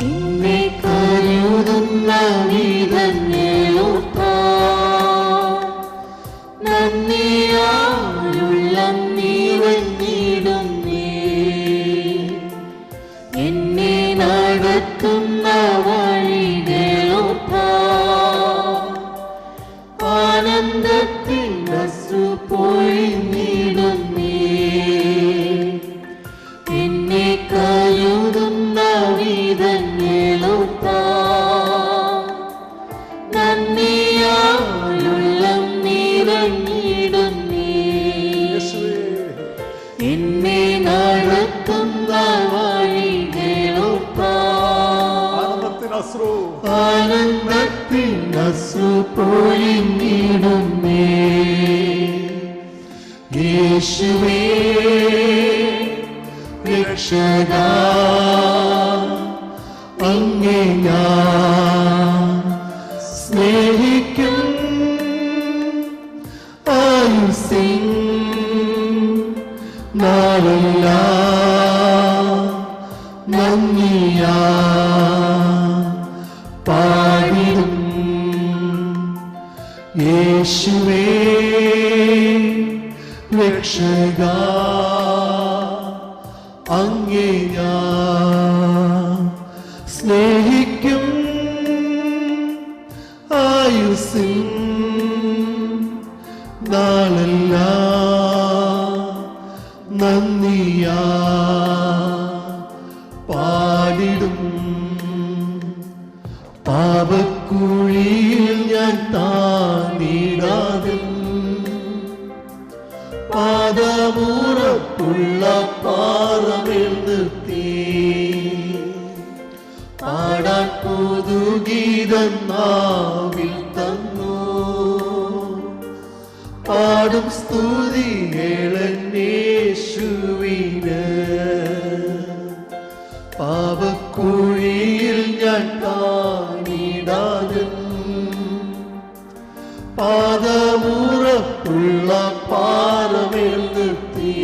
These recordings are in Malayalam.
എന്നെ കരുതുന്ന വിധങ്ങളോർത്താൽ നന്ദിയാലുള്ളം നിറഞ്ഞിടുന്നേ. എന്നെ നടത്തുന്ന വഴികളോർത്താൽ ആനന്ദത്തിൻ അശ്രു പൊഴിഞ്ഞിടുന്നേ. എന്നെ കരുതുന്ന വിധങ്ങളോർത്താൽ നന്ദിയാലുള്ളം നിറഞ്ഞിടുന്നേ. എന്നെ നടത്തുന്ന വഴികളോർത്താൽ ആനന്ദത്തിൻ അശ്രു പൊഴിഞ്ഞിടുന്നേ. യേശുവേ രക്ഷകാ, അങ്ങേ ഞാൻ സ്നേഹിക്കും. ആയുസ്സിൻ നാളെല്ലാം നന്ദിയാ പാടിടും. യേശുവേ രക്ഷകാ, അങ്ങേ ഞാൻ സ്നേഹിക്കും. ആയുസ്സിൻ നാളെല്ലാം നന്ദിയാ പാടിടും. പാപക്കുഴിയിൽ ഞാൻ താണിടാതെ പാദമുറപ്പുള്ള പാറമേൽ നിർത്തി പാടാൻ പുതുഗീതം നാവിൽ തന്നു. പാടും സ്തുതികളേശുവിന്. പാപക്കുഴിയിൽ ഞാൻ താണിടാതെ പാദമുറപ്പുള്ള പാറമേൽ നിർത്തി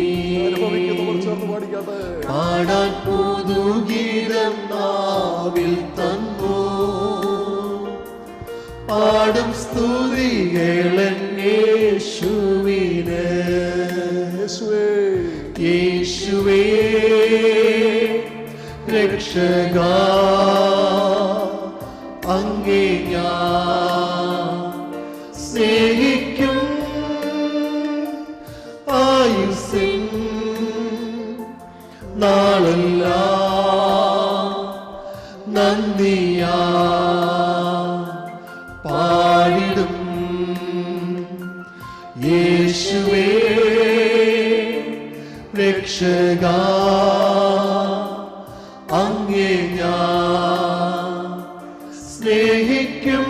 പാടാൻ പുതുഗീതം നാവിൽ തന്നു. പാടും സ്തുതികളേശുവിന്. യേശുവേ രക്ഷകാ, അങ്ങേ ഞാൻ സ്നേഹിക്കും. ആയുസ്സിൻ നാളെല്ലാം നന്ദിയാ പാടിടും. യേശുവേ രക്ഷകാ, അങ്ങേ ഞാൻ സ്നേഹിക്കും.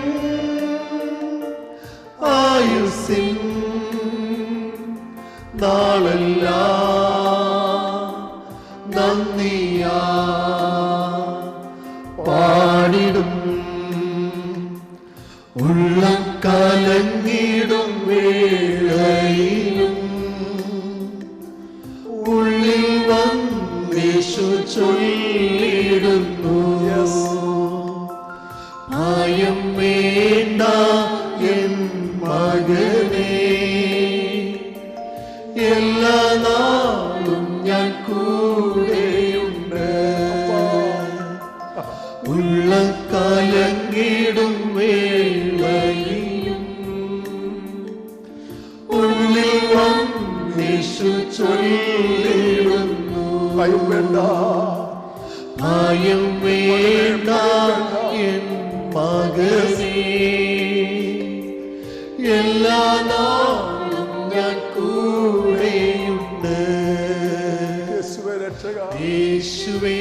ആയുസ്സിൻ നാളെല്ലാം നന്ദിയാ പാടിടും. ഉള്ളം കലങ്ങിടും വേളയിലും ഉള്ളിൽ വന്നേശു ചൊല്ലിടുന്നു. ഭയം വേണ്ട എൻ മകനേ, എല്ലാ നാളും ഞാൻ കൂടെയുണ്ട്. ഉള്ളം കലങ്ങിടും വേളയിലും ഉള്ളിൽ വന്നേശു ചൊല്ലിടുന്നു. ഭയം വേണ്ട, ഭയം വേണ്ട എൻ മകനേ, എല്ലാ നാളും ഞാൻ കൂടെയുണ്ട്. യേശുവേ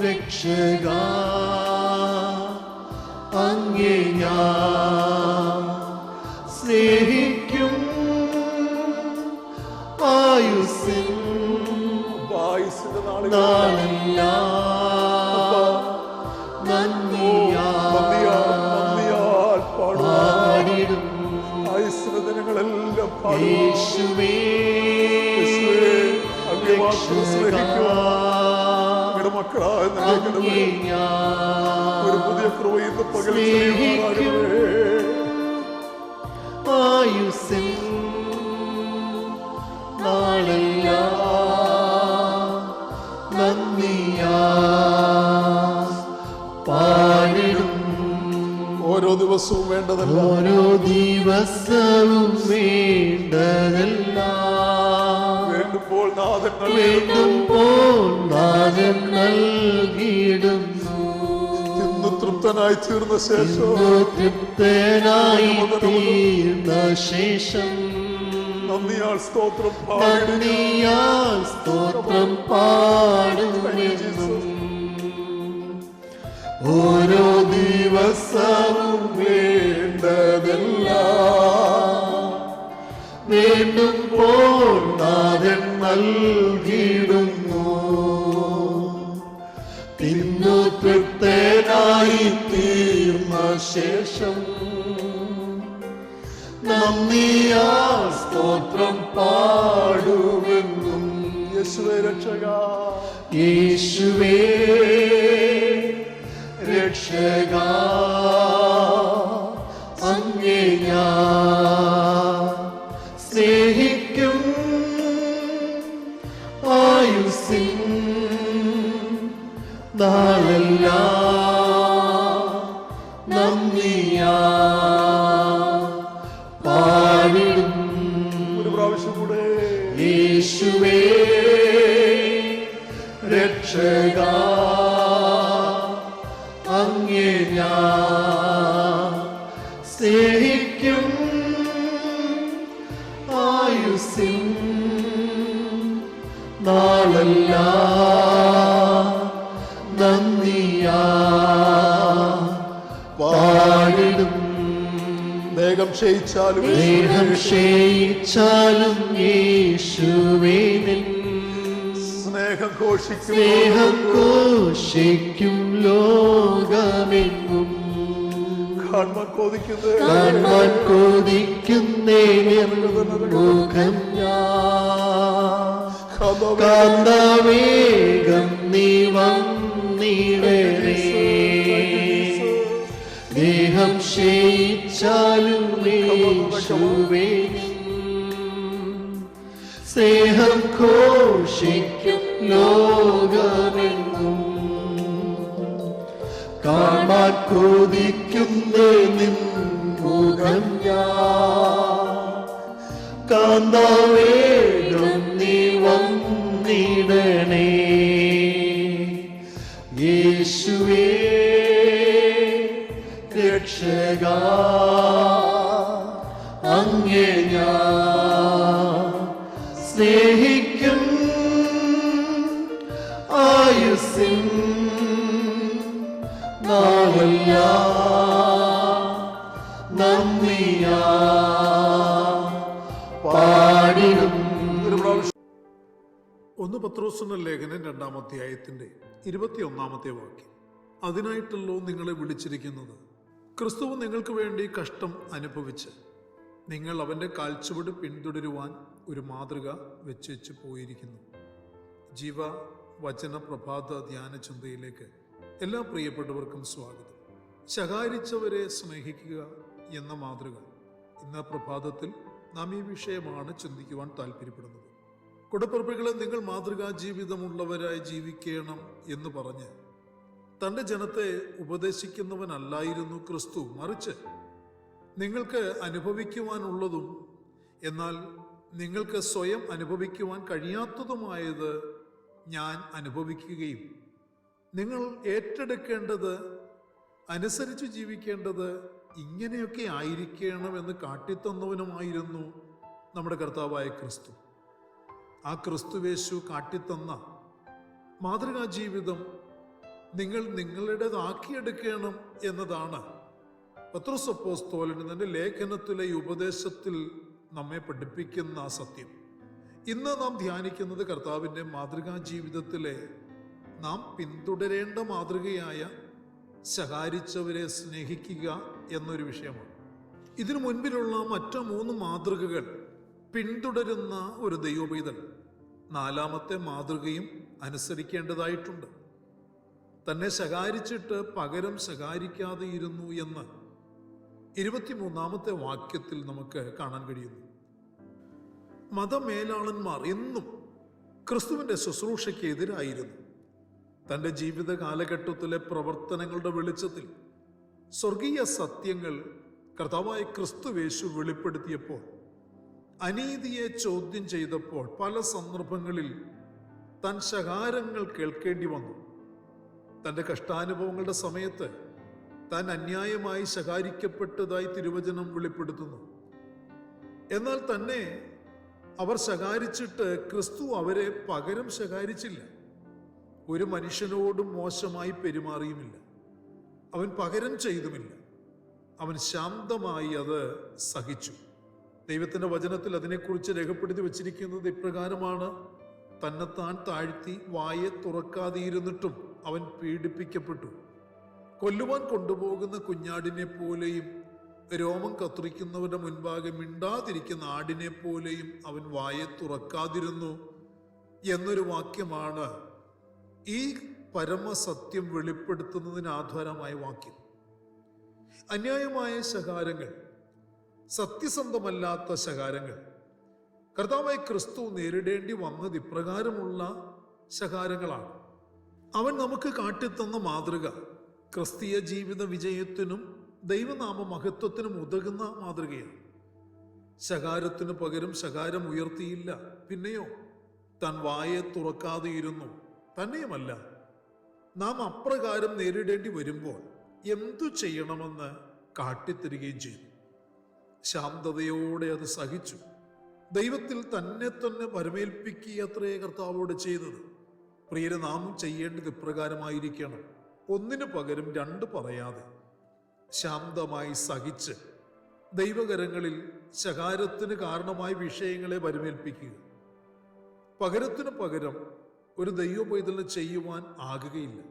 രക്ഷകാ, അങ്ങേ ഞാൻ സ്നേഹിക്കും. ആയുസ്സിൻ നാളെല്ലാം നന്ദിയാ പാടിടും. യേശുവേ മക്കളായ അങ്ങേ ഞാൻ ഒരു പുതിയ കൃപ ഇന്ന് പകൽ സ്നേഹിക്കും. ആയുസ്സിൻ നാളെല്ലാം നന്ദിയാ പാടിടും. ഓരോ ദിവസവും വേണ്ടതല്ല, ഓരോ ദിവസവും വേണ്ടതെല്ലാം വേണ്ടുമ്പോൾ നാഥൻ വേണ്ടുമ്പോൾ നാഥൻ നൽകിയിടുന്നു. ഇന്ന് തൃപ്തനായി തീർന്ന ശേഷം തൃപ്തനായി തീർന്ന ശേഷം നന്ദിയാൽ സ്തോത്രം നന്ദിയാൽ സ്തോത്രം പാടുമെന്നും ഓരോ ദിവസവും വേണ്ടതെല്ലാം വേണ്ടുമ്പോൾ നാഥൻ നൽകിയിടുന്നു. തിന്നു തൃപ്തനായി തീർന്ന ശേഷം നന്ദിയാൽ സ്തോത്രം പാടുമെന്നും യേശുവേ രക്ഷക, യേശുവേ രക്ഷക, അങ്ങേ ഞാൻ സ്നേഹിക്കും. ആയുസ്സിൻ നാളെല്ലാം നന്ദിയാ പാടിടും. ഒരു പ്രാവശ്യം കൂടെ യേശുവേ രക്ഷക, അങ്ങേ ഞാൻ സ്നേഹിക്കും. ആയുസ്സിൻ നാളെല്ലാം നന്ദിയാ പാടിടും. ദേഹം ക്ഷയിച്ചാലും ദേഹം ക്ഷയിച്ചാലും യേശുവേ നിൻ സ്നേഹം ഘോഷിക്കും. സ്നേഹം ഘോഷിക്കും ലോകമെങ്ങും. കാണാൻ കൊതിക്കുന്നേ കാണാൻ കൊതിക്കുന്നേ മുഖം ഞാൻ. കാന്തവേഗം നീ വന്നിടണേ. ദേഹം ക്ഷയിച്ചാലും യേശുവേ നിൻ സ്നേഹം ഘോഷിക്കും ലോകമെങ്ങും. കാണാൻ കൊതിക്കുന്നേ നിൻ മുഖം ഞാൻ. കാന്തവേഗം നീ വന്നിടണേ. യേശുവേ രക്ഷക, അങ്ങേ ഞാൻ സ്നേഹിക്കും. ആയുസ്സിൻ നാളെല്ലാം നന്ദിയാ പാടിടും. ഒന്ന് പത്രോസിന്റെ ലേഖനം 2-ാം അധ്യായത്തിന്റെ 21-ാമത്തെ വാക്യം. അതിനായിട്ടല്ലോ നിങ്ങളെ വിളിച്ചിരിക്കുന്നത്, ക്രിസ്തുവ് നിങ്ങൾക്ക് വേണ്ടി കഷ്ടം അനുഭവിച്ച് നിങ്ങൾ അവൻ്റെ കാൽച്ചുവട് പിന്തുടരുവാൻ ഒരു മാതൃക വെച്ച് പോയിരിക്കുന്നു. ജീവ വചന പ്രഭാത ധ്യാന ചിന്തയിലേക്ക് എല്ലാ പ്രിയപ്പെട്ടവർക്കും സ്വാഗതം. ശകാരിച്ചവരെ സ്നേഹിക്കുക എന്ന മാതൃക ഇന്ന് പ്രഭാതത്തിൽ നാം ഈ വിഷയമാണ് ചിന്തിക്കുവാൻ താല്പര്യപ്പെടുന്നത്. കുടപ്പിറപ്പുകളെ, നിങ്ങൾ മാതൃകാ ജീവിതമുള്ളവരായി ജീവിക്കണം എന്ന് പറഞ്ഞ് തൻ്റെ ജനത്തെ ഉപദേശിക്കുന്നവനല്ലായിരുന്നു ക്രിസ്തു. മറിച്ച് നിങ്ങൾക്ക് അനുഭവിക്കുവാനുള്ളതും എന്നാൽ നിങ്ങൾക്ക് സ്വയം അനുഭവിക്കുവാൻ കഴിയാത്തതുമായത് ഞാൻ അനുഭവിക്കുകയും നിങ്ങൾ ഏറ്റെടുക്കേണ്ടത്, അനുസരിച്ച് ജീവിക്കേണ്ടത് ഇങ്ങനെയൊക്കെ ആയിരിക്കണമെന്ന് കാട്ടിത്തന്നവനുമായിരുന്നു നമ്മുടെ കർത്താവായ ക്രിസ്തു. ആ ക്രിസ്തുവേശു കാട്ടിത്തന്ന മാതൃകാ ജീവിതം നിങ്ങൾ നിങ്ങളുടേതാക്കിയെടുക്കണം എന്നതാണ് പത്രോസ് അപ്പോസ്തലൻ തന്റെ ലേഖനത്തിലെ ഈ ഉപദേശത്തിൽ നമ്മെ പഠിപ്പിക്കുന്ന ആ സത്യം. ഇന്ന് നാം ധ്യാനിക്കുന്നത് കർത്താവിൻ്റെ മാതൃകാ ജീവിതത്തിലെ നാം പിന്തുടരേണ്ട മാതൃകയായ ശകാരിച്ചവരെ സ്നേഹിക്കുക എന്നൊരു വിഷയമാണ്. ഇതിനു മുൻപിലുള്ള മറ്റു 3 മാതൃകകൾ പിന്തുടരുന്ന ഒരു ദൈവപൈതൽ 4-ാമത്തെ മാതൃകയും അനുസരിക്കേണ്ടതായിട്ടുണ്ട്. തന്നെ ശകാരിച്ചിട്ട് പകരം ശകാരിക്കാതെ ഇരുന്നു എന്ന് 23-ാമത്തെ വാക്യത്തിൽ നമുക്ക് കാണാൻ കഴിയുന്നു. മതമേലാളന്മാർ എന്നും ക്രിസ്തുവിന്റെ ശുശ്രൂഷയ്ക്ക് എതിരായിരുന്നു. തൻ്റെ ജീവിത കാലഘട്ടത്തിലെ പ്രവർത്തനങ്ങളുടെ വെളിച്ചത്തിൽ സ്വർഗീയ സത്യങ്ങൾ കർത്താവായ ക്രിസ്തുവേശു വെളിപ്പെടുത്തിയപ്പോൾ, അനീതിയെ ചോദ്യം ചെയ്തപ്പോൾ പല സന്ദർഭങ്ങളിൽ താൻ ശകാരങ്ങൾ കേൾക്കേണ്ടി വന്നു. തൻ്റെ കഷ്ടാനുഭവങ്ങളുടെ സമയത്ത് താൻ അന്യായമായി ശകാരിക്കപ്പെട്ടതായി തിരുവചനം വെളിപ്പെടുത്തുന്നു. എന്നാൽ തന്നെ അവർ ശകാരിച്ചിട്ട് ക്രിസ്തു അവരെ പകരം ശകാരിച്ചില്ല. ഒരു മനുഷ്യനോടും മോശമായി പെരുമാറിയുമില്ല. അവൻ പകരം ചെയ്തുമില്ല. അവൻ ശാന്തമായി അത് സഹിച്ചു. ദൈവത്തിന്റെ വചനത്തിൽ അതിനെക്കുറിച്ച് രേഖപ്പെടുത്തി വച്ചിരിക്കുന്നത് ഇപ്രകാരമാണ്: തന്നെത്താൻ താഴ്ത്തി വായെ തുറക്കാതെയിരുന്നിട്ടും അവൻ പീഡിപ്പിക്കപ്പെട്ടു. കൊല്ലുവാൻ കൊണ്ടുപോകുന്ന കുഞ്ഞാടിനെ പോലെയും രോമം കത്രിക്കുന്നവരുടെ മുൻപാകെ മിണ്ടാതിരിക്കുന്ന ആടിനെ പോലെയും അവൻ വായെ തുറക്കാതിരുന്നു എന്നൊരു വാക്യമാണ് ഈ പരമസത്യം വെളിപ്പെടുത്തുന്നതിന് ആധാരമായ വാക്യം. അന്യായമായ ശകാരങ്ങൾ, സത്യസന്ധമല്ലാത്ത ശകാരങ്ങൾ കർത്താവായ ക്രിസ്തു നേരിടേണ്ടി വന്നത് ഇപ്രകാരമുള്ള ശകാരങ്ങളാണ്. അവൻ നമുക്ക് കാട്ടിത്തന്ന മാതൃക ക്രിസ്തീയ ജീവിത വിജയത്തിനും ദൈവനാമ മഹത്വത്തിനും ഉതകുന്ന മാതൃകയാണ്. ശകാരത്തിനു പകരം ശകാരം ഉയർത്തിയില്ല. പിന്നെയോ താൻ വായെ തുറക്കാതെയിരുന്നു. തന്നെയുമല്ല, നാം അപ്രകാരം നേരിടേണ്ടി വരുമ്പോൾ എന്തു ചെയ്യണമെന്ന് കാട്ടിത്തരികയും ചെയ്തു. ശാന്തതയോടെ അത് സഹിച്ചു. ദൈവത്തിൽ തന്നെ വരമേൽപ്പിക്കുകയത്രേ കർത്താവോട് ചെയ്തത്. പ്രിയരെ, നാം ചെയ്യേണ്ടത് ഇപ്രകാരമായിരിക്കണം: ഒന്നിനു പകരം രണ്ട് പറയാതെ ശാന്തമായി സഹിച്ച് ദൈവകരങ്ങളിൽ ശകാരത്തിന് കാരണമായ വിഷയങ്ങളെ വരമേൽപ്പിക്കുക. പകരത്തിനു പകരം ഒരു ദൈവപൈതലിന് ചെയ്യുവാൻ ആകുകയില്ല.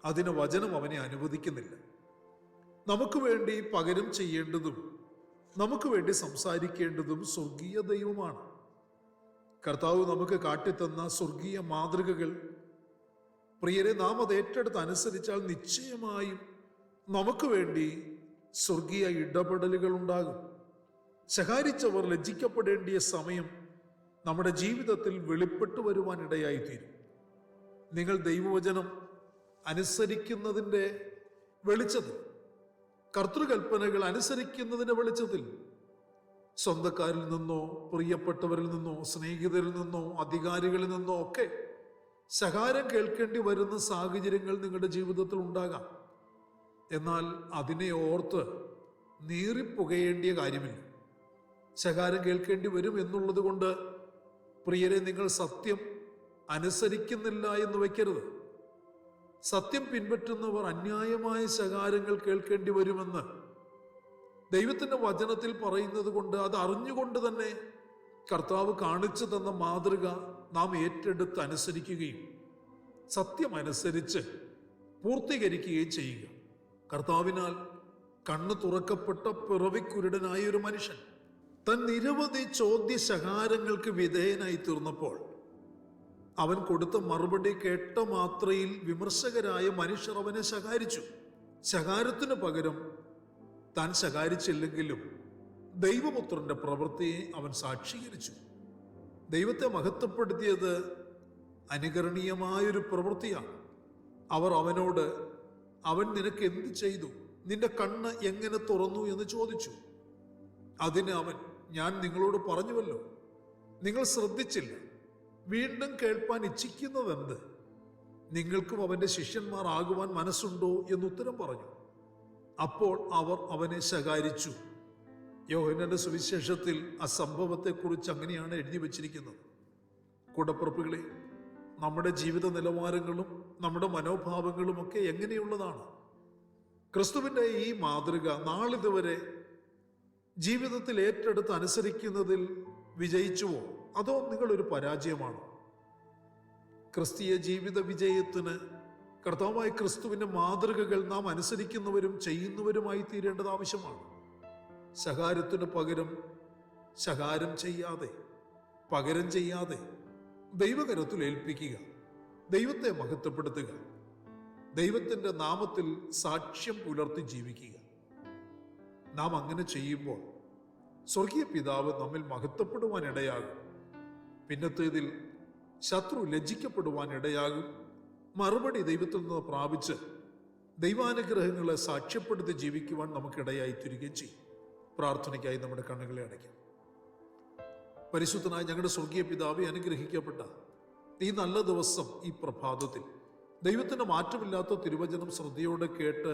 അതിന് വചനം അവനെ അനുവദിക്കുന്നില്ല. നമുക്ക് വേണ്ടി പകരം ചെയ്യേണ്ടതും നമുക്ക് വേണ്ടി സംസാരിക്കേണ്ടതും സ്വർഗീയ ദൈവമാണ്. കർത്താവ് നമുക്ക് കാട്ടിത്തന്ന സ്വർഗീയ മാതൃകകൾ, പ്രിയരെ, നാം അത് ഏറ്റെടുത്ത് അനുസരിച്ചാൽ നിശ്ചയമായും നമുക്ക് വേണ്ടി സ്വർഗീയ ഇടപെടലുകൾ ഉണ്ടാകും. ശകാരിച്ചവർ ലജ്ജിക്കപ്പെടേണ്ടിയ സമയം നമ്മുടെ ജീവിതത്തിൽ വെളിപ്പെട്ടു വരുവാൻ ഇടയായിത്തീരും. നിങ്ങൾ ദൈവവചനം അനുസരിക്കുന്നതിൻ്റെ വെളിച്ചത്തിൽ, കർത്തൃകൽപ്പനകൾ അനുസരിക്കുന്നതിൻ്റെ വെളിച്ചത്തിൽ സ്വന്തക്കാരിൽ നിന്നോ പ്രിയപ്പെട്ടവരിൽ നിന്നോ സ്നേഹിതരിൽ നിന്നോ അധികാരികളിൽ നിന്നോ ഒക്കെ ശകാരം കേൾക്കേണ്ടി വരുന്ന സാഹചര്യങ്ങൾ നിങ്ങളുടെ ജീവിതത്തിൽ ഉണ്ടാകാം. എന്നാൽ അതിനെ ഓർത്ത് നീറിപ്പുകയേണ്ടിയ കാര്യമില്ല. ശകാരം കേൾക്കേണ്ടി വരും എന്നുള്ളത് കൊണ്ട് പ്രിയരെ, നിങ്ങൾ സത്യം അനുസരിക്കുന്നില്ല എന്ന് വയ്ക്കരുത്. സത്യം പിൻപറ്റുന്നവർ അന്യായമായ ശകാരങ്ങൾ കേൾക്കേണ്ടി വരുമെന്ന് ദൈവത്തിന്റെ വചനത്തിൽ പറയുന്നത് കൊണ്ട്, അത് അറിഞ്ഞുകൊണ്ട് തന്നെ കർത്താവ് കാണിച്ചു തന്ന മാതൃക നാം ഏറ്റെടുത്ത് അനുസരിക്കുകയും സത്യം അനുസരിച്ച് പൂർത്തീകരിക്കുകയും ചെയ്യുക. കർത്താവിനാൽ കണ്ണ് തുറക്കപ്പെട്ട പിറവിക്കുരുടനായ ഒരു മനുഷ്യൻ തൻ നിരവധി ചോദ്യശകാരങ്ങൾക്ക് വിധേയനായി തീർന്നപ്പോൾ അവൻ കൊടുത്ത മറുപടി കേട്ട മാത്രയിൽ വിമർശകരായ മനുഷ്യർ അവനെ ശകാരിച്ചു. ശകാരത്തിനു പകരം താൻ ശകാരിച്ചില്ലെങ്കിലും ദൈവപുത്രന്റെ പ്രവൃത്തിയെ അവൻ സാക്ഷീകരിച്ചു. ദൈവത്തെ മഹത്വപ്പെടുത്തിയത് അനുകരണീയമായൊരു പ്രവൃത്തിയാണ്. അവർ അവനോട്, അവൻ നിനക്ക് എന്ത് ചെയ്തു? നിന്റെ കണ്ണ് എങ്ങനെ തുറന്നു എന്ന് ചോദിച്ചു. അതിന് അവൻ, ഞാൻ നിങ്ങളോട് പറഞ്ഞുവല്ലോ, നിങ്ങൾ ശ്രദ്ധിച്ചില്ല. വീണ്ടും കേൾപ്പാൻ ഇച്ഛിക്കുന്നതെന്ത്? നിങ്ങൾക്കും അവന്റെ ശിഷ്യന്മാർ ആകുവാൻ മനസ്സുണ്ടോ എന്നുത്തരം പറഞ്ഞു. അപ്പോൾ അവർ അവനെ ശകാരിച്ചു. യോഹന്നാന്റെ സുവിശേഷത്തിൽ ആ സംഭവത്തെക്കുറിച്ച് അങ്ങനെയാണ് എഴുതി വച്ചിരിക്കുന്നത്. കൂടപ്പിറപ്പുകളെ, നമ്മുടെ ജീവിത നിലവാരങ്ങളും നമ്മുടെ മനോഭാവങ്ങളും ഒക്കെ എങ്ങനെയുള്ളതാണ്? ക്രിസ്തുവിൻ്റെ ഈ മാതൃക നാളിതുവരെ ജീവിതത്തിൽ ഏറ്റെടുത്ത് അനുസരിക്കുന്നതിൽ വിജയിച്ചുവോ, അതോ നിങ്ങളൊരു പരാജയമാണോ? ക്രിസ്തീയ ജീവിത വിജയത്തിന് കർത്താവായ ക്രിസ്തുവിൻ്റെ മാതൃകകൾ നാം അനുസരിക്കുന്നവരും ചെയ്യുന്നവരുമായി തീരേണ്ടത് ആവശ്യമാണ്. ശകാരത്തിന് പകരം ശകാരം ചെയ്യാതെ, പകരം ചെയ്യാതെ ദൈവകരത്തിൽ ഏൽപ്പിക്കുക, ദൈവത്തെ മഹത്വപ്പെടുത്തുക. ദൈവത്തിൻ്റെ നാമത്തിൽ സാക്ഷ്യം പുലർത്തി ജീവിക്കുക. നാം അങ്ങനെ ചെയ്യുമ്പോൾ സ്വർഗീയ പിതാവ് നമ്മിൽ മഹത്വപ്പെടുവാൻ ഇടയാകും. പിന്നത്തേതിൽ ശത്രു ലജ്ജിക്കപ്പെടുവാൻ ഇടയാകും. മറുപടി ദൈവത്തിൽ നിന്ന് പ്രാപിച്ച് ദൈവാനുഗ്രഹങ്ങളെ സാക്ഷ്യപ്പെടുത്തി ജീവിക്കുവാൻ നമുക്കിടയായി തീരുകയും ചെയ്യും. പ്രാർത്ഥനയ്ക്കായി നമ്മുടെ കണ്ണുകളെ അടയ്ക്കാം. പരിശുദ്ധനായ ഞങ്ങളുടെ സ്വർഗീയ പിതാവെ, അനുഗ്രഹിക്കപ്പെട്ട ഈ നല്ല ദിവസം, ഈ പ്രഭാതത്തിൽ ദൈവത്തിൻ്റെ മാറ്റമില്ലാത്ത തിരുവചനം ശ്രദ്ധയോടെ കേട്ട്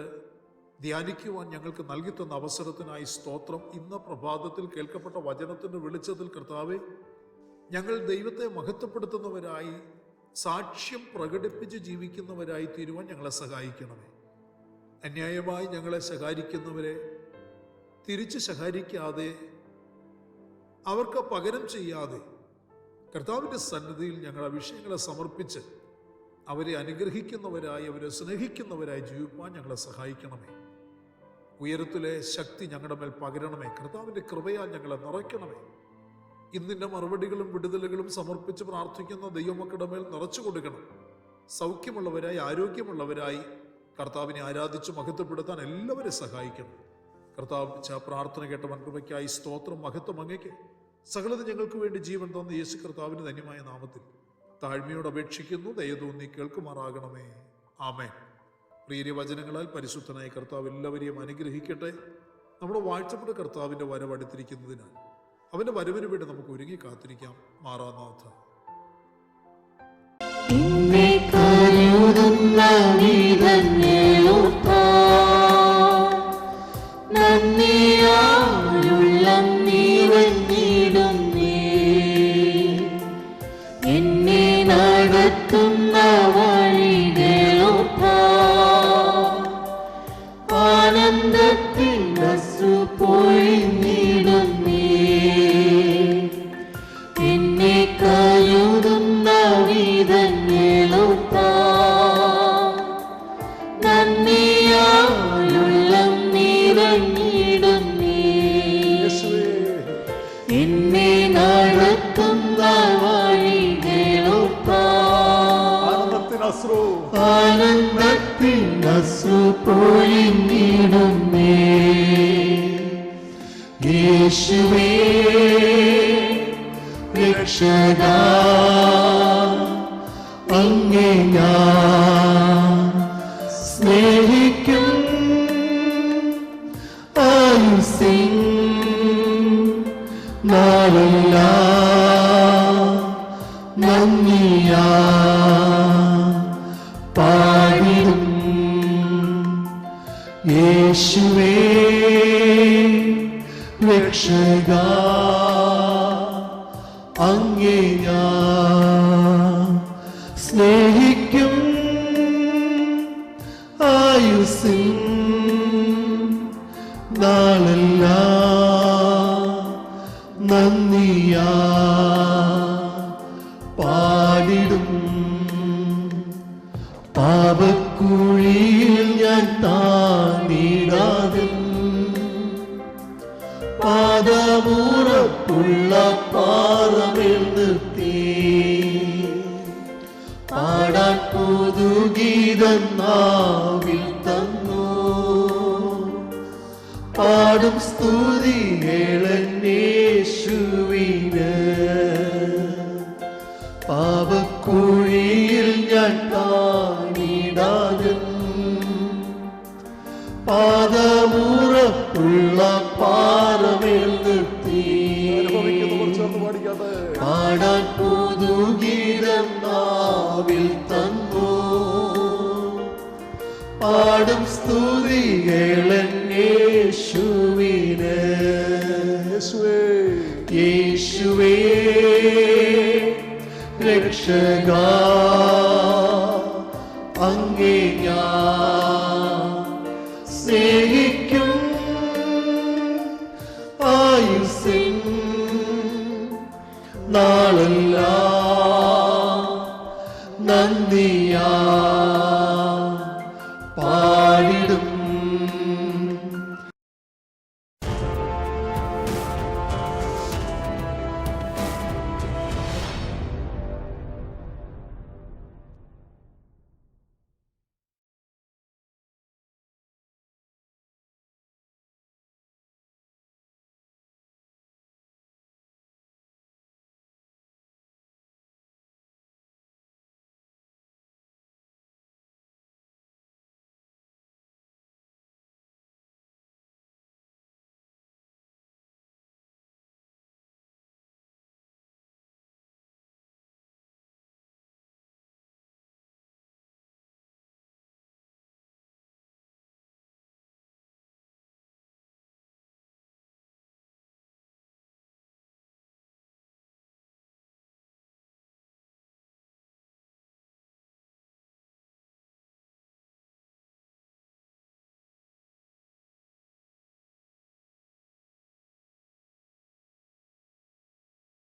ധ്യാനിക്കുവാൻ ഞങ്ങൾക്ക് നൽകി തന്ന അവസരത്തിനായി സ്തോത്രം. ഇന്ന പ്രഭാതത്തിൽ കേൾക്കപ്പെട്ട വചനത്തിൻ്റെ വെളിച്ചത്തിൽ കർത്താവെ, ഞങ്ങൾ ദൈവത്തെ മഹത്വപ്പെടുത്തുന്നവരായി, സാക്ഷ്യം പ്രകടിപ്പിച്ച് ജീവിക്കുന്നവരായി തീരുവാൻ ഞങ്ങളെ സഹായിക്കണമേ. അന്യായമായി ഞങ്ങളെ ശകാരിക്കുന്നവരെ തിരിച്ച് ശകാരിക്കാതെ, അവർക്ക് പകരം ചെയ്യാതെ കർത്താവിൻ്റെ സന്നിധിയിൽ ഞങ്ങൾ ആ വിഷയങ്ങളെ സമർപ്പിച്ച് അവരെ അനുഗ്രഹിക്കുന്നവരായി, അവരെ സ്നേഹിക്കുന്നവരായി ജീവിപ്പാൻ ഞങ്ങളെ സഹായിക്കണമേ. ഉയരത്തിലെ ശക്തി ഞങ്ങളുടെ മേൽ പകരണമേ. കർത്താവിൻ്റെ കൃപയാൽ ഞങ്ങളെ നിറയ്ക്കണമേ. ഇന്നിൻ്റെ മറുപടികളും വിടുതലുകളും സമർപ്പിച്ച് പ്രാർത്ഥിക്കുന്ന ദൈവമക്കളുടെ മേൽ നിറച്ചു കൊടുക്കണം. സൗഖ്യമുള്ളവരായി, ആരോഗ്യമുള്ളവരായി കർത്താവിനെ ആരാധിച്ച് മഹത്വപ്പെടുത്താൻ എല്ലാവരെയും സഹായിക്കണം. കർത്താവ് പ്രാർത്ഥന കേട്ട വൻകൃപയ്ക്കായി സ്തോത്രം. മഹത്വം അങ്ങയ്ക്ക്. സകലത് ഞങ്ങൾക്ക് വേണ്ടി ജീവൻ തന്ന യേശു കർത്താവിന് ധന്യമായ നാമത്തിൽ താഴ്മയോട് അപേക്ഷിക്കുന്നു. ദയ തോന്നി കേൾക്കുമാറാകണമേ. ആമേൻ. പ്രിയ വചനങ്ങളാൽ പരിശുദ്ധനായ കർത്താവ് എല്ലാവരെയും അനുഗ്രഹിക്കട്ടെ. നമ്മുടെ വാഴ്ചപ്പെട്ട കർത്താവിൻ്റെ വരവ് അടുത്തിരിക്കുന്നതിനാൽ അവൻ്റെ വരവിന് വേണ്ടി നമുക്ക് ഒരുങ്ങി കാത്തിരിക്കാം. മാറാനാഥ. യേശുവേ രക്ഷകാ, അങ്ങേ ഞാൻ സ്നേഹിക്കും. ആയുസ്സിൻ നാളെല്ലാം നന്ദിയാ പാടിടും. യേശുവേ രക്ഷകാ, അങ്ങേ ഞാൻ സ്നേഹിക്കും. ആയുസ്സിൻ നാളെല്ലാം നന്ദിയാ പാടിടും. പാപക്കുഴിയിൽ ഞാൻ താണ്ടിടാതെ പാദമുറപ്പുള്ള പാറമേൽ നിർത്തി പാടാൻ പുതുഗീതം നാവിൽ തന്നു. പാടും സ്തുതികളേശുവിന്. പാപക്കുഴിയിൽ ഞാൻ താണിടാതെ പാദമുറപ്പുള്ള പാറമേൽ നിർത്തി പാടാൻ പുതുഗീതം നാവിൽ തന്നു. പാടും സ്തുതികളേശുവിന്. യേശുവേ രക്ഷകാ, അങ്ങേ ഞാൻ സ്നേഹിക്കും.